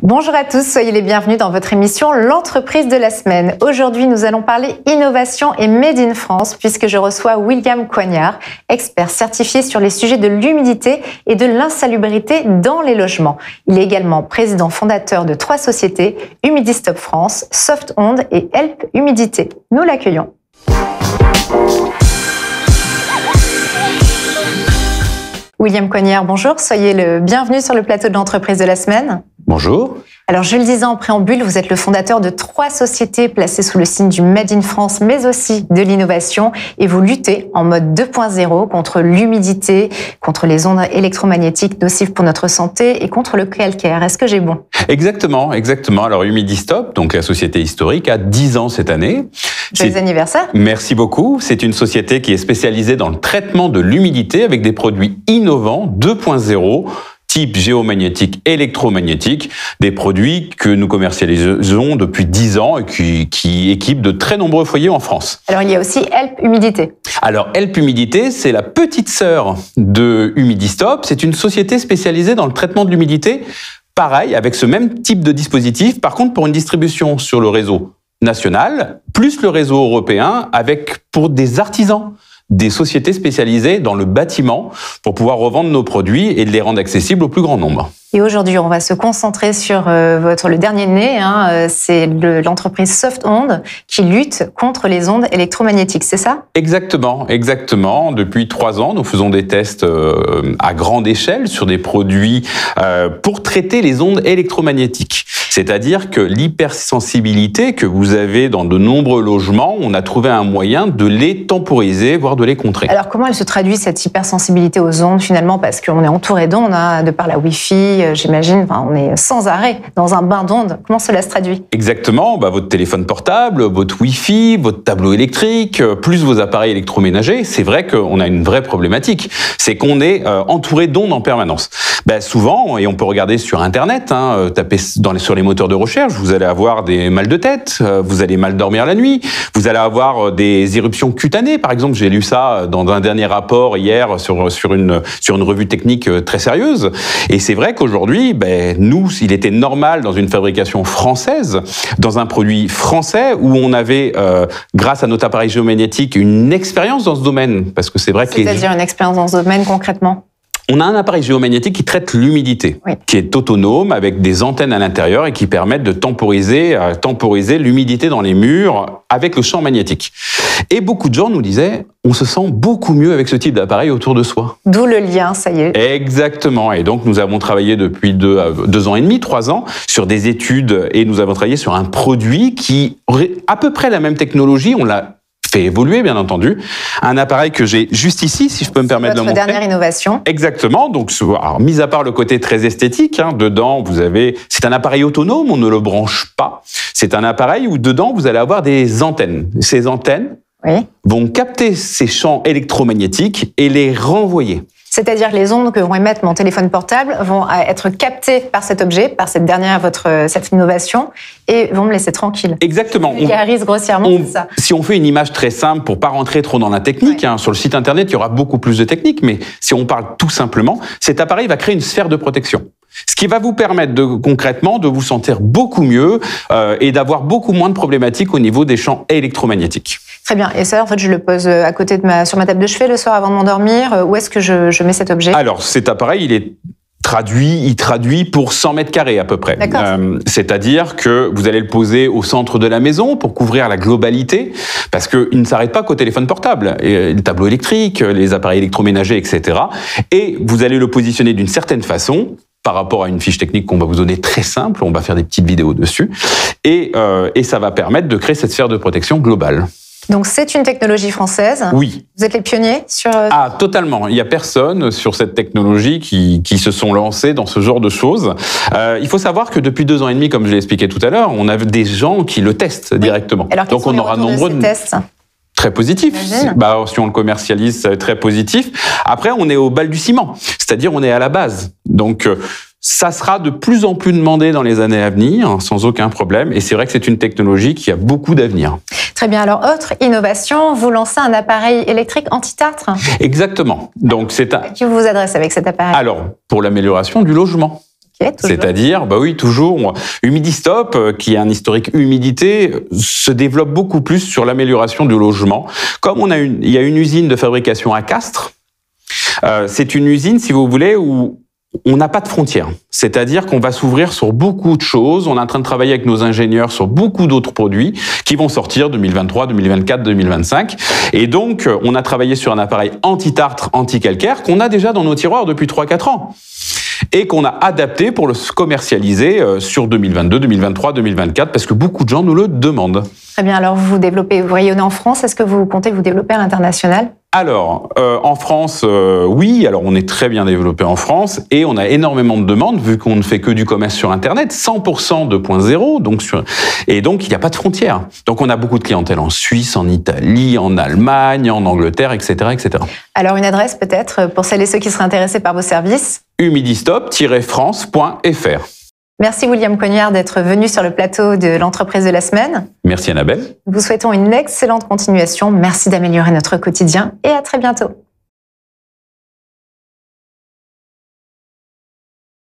Bonjour à tous, soyez les bienvenus dans votre émission L'entreprise de la semaine. Aujourd'hui, nous allons parler innovation et Made in France puisque je reçois William Coignard, expert certifié sur les sujets de l'humidité et de l'insalubrité dans les logements. Il est également président fondateur de 3 sociétés, Humidistop France, Softonde et Help Humidité. Nous l'accueillons. William Coignard, bonjour, soyez le bienvenu sur le plateau de l'entreprise de la semaine. Bonjour. Alors, je le disais en préambule, vous êtes le fondateur de 3 sociétés placées sous le signe du Made in France, mais aussi de l'innovation. Et vous luttez en mode 2.0 contre l'humidité, contre les ondes électromagnétiques nocives pour notre santé et contre le calcaire. Est-ce que j'ai bon? Exactement. Alors, Humidistop, donc la société historique, a 10 ans cette année. Joyeux anniversaire. Merci beaucoup. C'est une société qui est spécialisée dans le traitement de l'humidité avec des produits innovants 2.0, type géomagnétique, électromagnétique, des produits que nous commercialisons depuis 10 ans et qui équipent de très nombreux foyers en France. Alors, il y a aussi Help Humidité. Alors, Help Humidité, c'est la petite sœur de Humidistop. C'est une société spécialisée dans le traitement de l'humidité, pareil, avec ce même type de dispositif, par contre pour une distribution sur le réseau national, plus le réseau européen, avec pour des artisans, des sociétés spécialisées dans le bâtiment pour pouvoir revendre nos produits et les rendre accessibles au plus grand nombre. Et aujourd'hui, on va se concentrer sur le dernier né, c'est l'entreprise Softonde qui lutte contre les ondes électromagnétiques, c'est ça? Exactement. Depuis 3 ans, nous faisons des tests à grande échelle sur des produits pour traiter les ondes électromagnétiques. C'est-à-dire que l'hypersensibilité que vous avez dans de nombreux logements, on a trouvé un moyen de les temporiser, voire de les contrer. Alors comment elle se traduit cette hypersensibilité aux ondes finalement? Parce qu'on est entouré d'ondes, de par la Wi-Fi, j'imagine, on est sans arrêt dans un bain d'ondes. Comment cela se traduit? Exactement, votre téléphone portable, votre Wi-Fi, votre tableau électrique, plus vos appareils électroménagers, c'est vrai qu'on a une vraie problématique. C'est qu'on est entouré d'ondes en permanence. Souvent, et on peut regarder sur Internet, taper sur les moteurs de recherche, vous allez avoir des mal de tête, vous allez mal dormir la nuit, vous allez avoir des éruptions cutanées. Par exemple, j'ai lu ça dans un dernier rapport hier sur une revue technique très sérieuse. Et c'est vrai qu'aujourd'hui, nous, il était normal dans une fabrication française, dans un produit français, où on avait, grâce à notre appareil géomagnétique, une expérience dans ce domaine. Parce que c'est vrai que c'est-à-dire une expérience dans ce domaine concrètement? On a un appareil géomagnétique qui traite l'humidité, qui est autonome avec des antennes à l'intérieur et qui permettent de temporiser l'humidité dans les murs avec le champ magnétique. Et beaucoup de gens nous disaient, on se sent beaucoup mieux avec ce type d'appareil autour de soi. D'où le lien, ça y est. Exactement. Et donc, nous avons travaillé depuis 2 ans et demi, 3 ans, sur des études et nous avons travaillé sur un produit qui aurait à peu près la même technologie. On l'a fait évoluer, bien entendu. Un appareil que j'ai juste ici, si je peux me permettre de le montrer. Votre dernière innovation. Exactement. Donc, alors, mis à part le côté très esthétique, dedans, c'est un appareil autonome, on ne le branche pas. C'est un appareil où dedans, vous allez avoir des antennes. Ces antennes vont capter ces champs électromagnétiques et les renvoyer. C'est-à-dire que les ondes que vont émettre mon téléphone portable vont être captées par cet objet, par cette innovation, et vont me laisser tranquille. Exactement. On vulgarise grossièrement ça. Si on fait une image très simple, pour pas rentrer trop dans la technique, sur le site internet, il y aura beaucoup plus de techniques, mais si on parle tout simplement, cet appareil va créer une sphère de protection. Ce qui va vous permettre concrètement de vous sentir beaucoup mieux et d'avoir beaucoup moins de problématiques au niveau des champs électromagnétiques. Très bien. Et ça, en fait, je le pose à côté sur ma table de chevet le soir avant de m'endormir. Où est-ce que je mets cet objet? Alors, cet appareil, il traduit pour 100 mètres carrés à peu près. C'est-à-dire que vous allez le poser au centre de la maison pour couvrir la globalité, parce qu'il ne s'arrête pas qu'au téléphone portable, le tableau électrique, les appareils électroménagers, etc. Et vous allez le positionner d'une certaine façon, par rapport à une fiche technique qu'on va vous donner très simple, on va faire des petites vidéos dessus, et ça va permettre de créer cette sphère de protection globale. Donc c'est une technologie française. Oui. Vous êtes les pionniers sur... Ah, totalement. Il n'y a personne sur cette technologie qui se sont lancés dans ce genre de choses. Il faut savoir que depuis 2 ans et demi, comme je l'ai expliqué tout à l'heure, on a des gens qui le testent directement. Alors, donc on aura nombreux de tests. Très positif. Si on le commercialise, ça va être très positif. Après, on est au bal du ciment, c'est-à-dire on est à la base. Donc, ça sera de plus en plus demandé dans les années à venir, sans aucun problème. Et c'est vrai que c'est une technologie qui a beaucoup d'avenir. Très bien. Alors, autre innovation, vous lancez un appareil électrique anti-tartre. Exactement. Donc, À qui vous vous adressez avec cet appareil? Alors, pour l'amélioration du logement. C'est-à-dire, toujours. Humidistop, qui a un historique humidité, se développe beaucoup plus sur l'amélioration du logement. Comme il y a une usine de fabrication à Castres, c'est une usine, si vous voulez, où on n'a pas de frontières. C'est-à-dire qu'on va s'ouvrir sur beaucoup de choses. On est en train de travailler avec nos ingénieurs sur beaucoup d'autres produits qui vont sortir 2023, 2024, 2025. Et donc, on a travaillé sur un appareil anti-tartre, anti-calcaire qu'on a déjà dans nos tiroirs depuis 3-4 ans et qu'on a adapté pour le commercialiser sur 2022, 2023, 2024 parce que beaucoup de gens nous le demandent. Très bien. Alors, vous rayonnez en France. Est-ce que vous comptez vous développer à l'international ? Alors, en France, oui. Alors, on est très bien développé en France et on a énormément de demandes vu qu'on ne fait que du commerce sur Internet, 100% 2.0. Et donc, il n'y a pas de frontières. Donc, on a beaucoup de clientèle en Suisse, en Italie, en Allemagne, en Angleterre, etc., etc. Alors, une adresse peut-être pour celles et ceux qui seraient intéressés par vos services ? humidistop-france.fr. Merci William Coignard d'être venu sur le plateau de l'entreprise de la semaine. Merci Annabelle. Nous vous souhaitons une excellente continuation. Merci d'améliorer notre quotidien et à très bientôt.